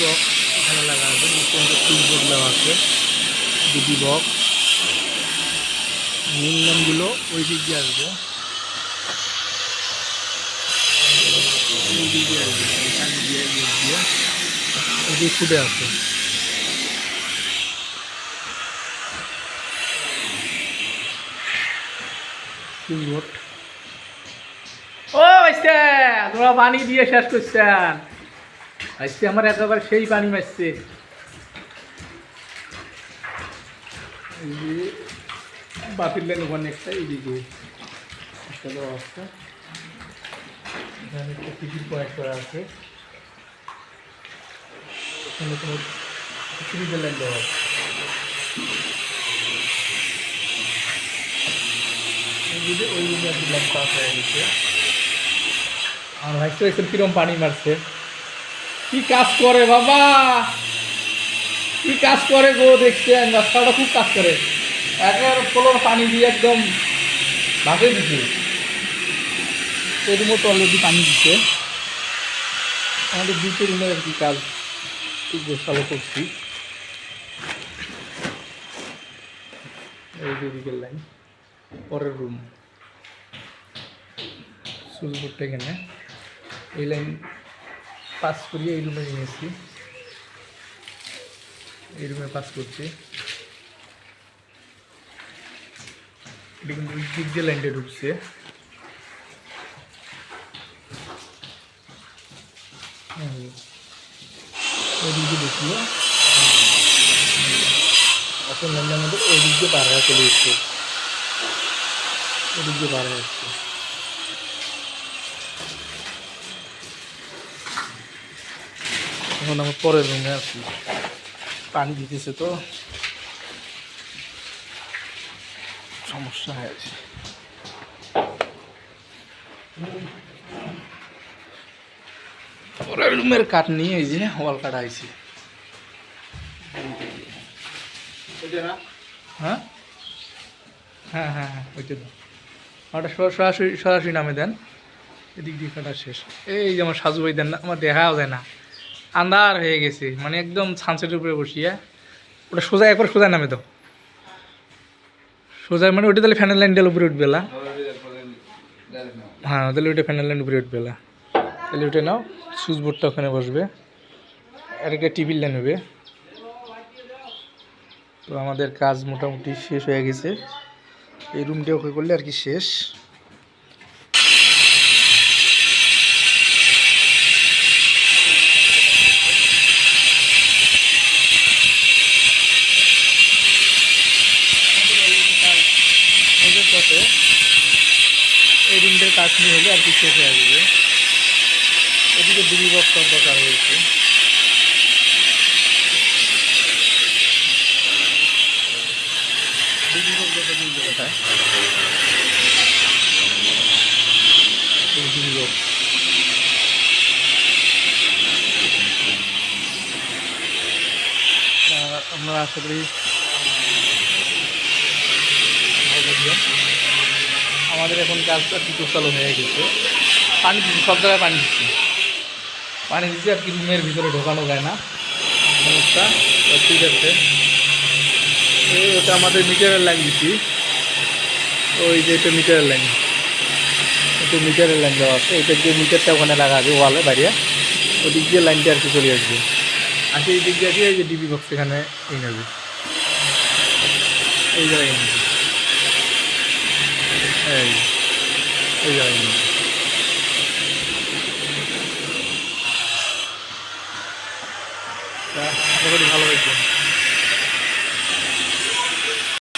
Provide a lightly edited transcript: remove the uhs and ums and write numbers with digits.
Box এখানে লাগা আছে, সুইচ বোর্ড দেওয়া আছে, ডিবি বক্স। মেন লাইনগুলো ওই দিক দিয়ে আসবে, ওই দিক দিয়ে আসবে, এখান দিয়ে ওই দিক ফুটে আছে। Switch board. ও আইসে তোমরা পানি দিয়ে শেষ করছেন। আইসে আমার একেবারে সেই পানি মারছে। এই যে বাতিল লাইন ওখানে একটা, এইদিকে একটা দেওয়া আছে, এখানে একটা টিকিট পয়েন্ট করা আছে, এখানে কোনো সুবিধা লাইন দেওয়া আছে। ওই রুমে আর কি লাইন পাস হয়ে গেছে। আর ভাইসটা দেখছেন কিরম পানি মারছে, কি কাজ করে বাবা, কি কাজ করে গো, দেখছেন রাস্তাটা খুব কাজ করে, একেবারে ফ্লোর পানি দিয়ে একদম ভাসে দিচ্ছে। এই রুমও তো অলরেডি পানি দিচ্ছে। আমাদের দুটো রুমের আর কি কাজ খুব গোছালো করছি। এই যে দিকের লাইন, পরের রুম সুইচ বোর্ডটা এখানে, এই লাইন পাস করিয়ে এই রুমে নিয়েছি, এই রুমে পাস করছি। এটা কিন্তু ওই দিক দিয়ে লাইনটা ঢুকছে। ওই দিক দিয়ে ঢুকলো, এখন লাইনের মধ্যে ওই দিক দিয়ে পার হয়ে চলে এসছে, ওই দিক দিয়ে পার হয়ে যাচ্ছে। এখন আমার পরের রুমে আছি, পানি দিতেছে তো সমস্যা হয়ে আছে। পরের রুমের কাঠ নিয়ে এই যে ওয়াল কাটা আইছি। হ্যাঁ হ্যাঁ হ্যাঁ হ্যাঁ ওইটা তো ওটা সরাসরি নামে দেন, এদিক দিয়ে কাটা শেষ। এই যে আমার সাজু ভাই দেন না, আমার দেখাও যায় না, আন্ধার হয়ে গেছে, মানে একদম সানসেটের উপরে বসিয়া ওটা সোজা একবার সোজা নামে দাও, সোজা মানে ওইটা তাহলে ফ্যানের লাইনটার উপরে উঠবে না। হ্যাঁ তাহলে ওইটা ফ্যানের লাইন উপরে উঠবে না, তাহলে ওইটা নাও, সুইচ বোর্ডটা ওখানে বসবে, আর একটা টিভির লাইন হবে। তো আমাদের কাজ মোটামুটি শেষ হয়ে গেছে, এই রুমটা ওকে করলে আর কি শেষ। এই রুমটার কাজ নিয়ে হলে আর কি শেষ হয়ে যাবে। এদিকে ডিবি বক্স দরকার হয়েছে, ডিবি বক্স দরকার নিয়ে কোথায়, ডিবি বক্স আমরা আশা করি আমাদের এখন কাজটা কি চালু হয়ে গেছে। পানি দিচ্ছি, সব জায়গায় পানি দিচ্ছি, পানি দিচ্ছি আর কি রুমের ভিতরে ঢোকানো যায় না সমস্যা। ঠিক আছে, এই ওটা আমাদের মিটারের লাইন দিচ্ছি, ওই যে এটা মিটারের লাইন, একটু মিটারের লাইন দেওয়া আছে, এটা দিয়ে মিটারটা ওখানে লাগা আছে ওয়ালে বাইরে, ওই দিক দিয়ে লাইনটা আর কি চলে আসবে। আর সেই দিক দিয়ে এই যে ডিবি বক্স এখানে এই নেবে, এই জায়গায় নেবে, এই জায়গায় নেবে। আশা করি ভালো হয়েছে।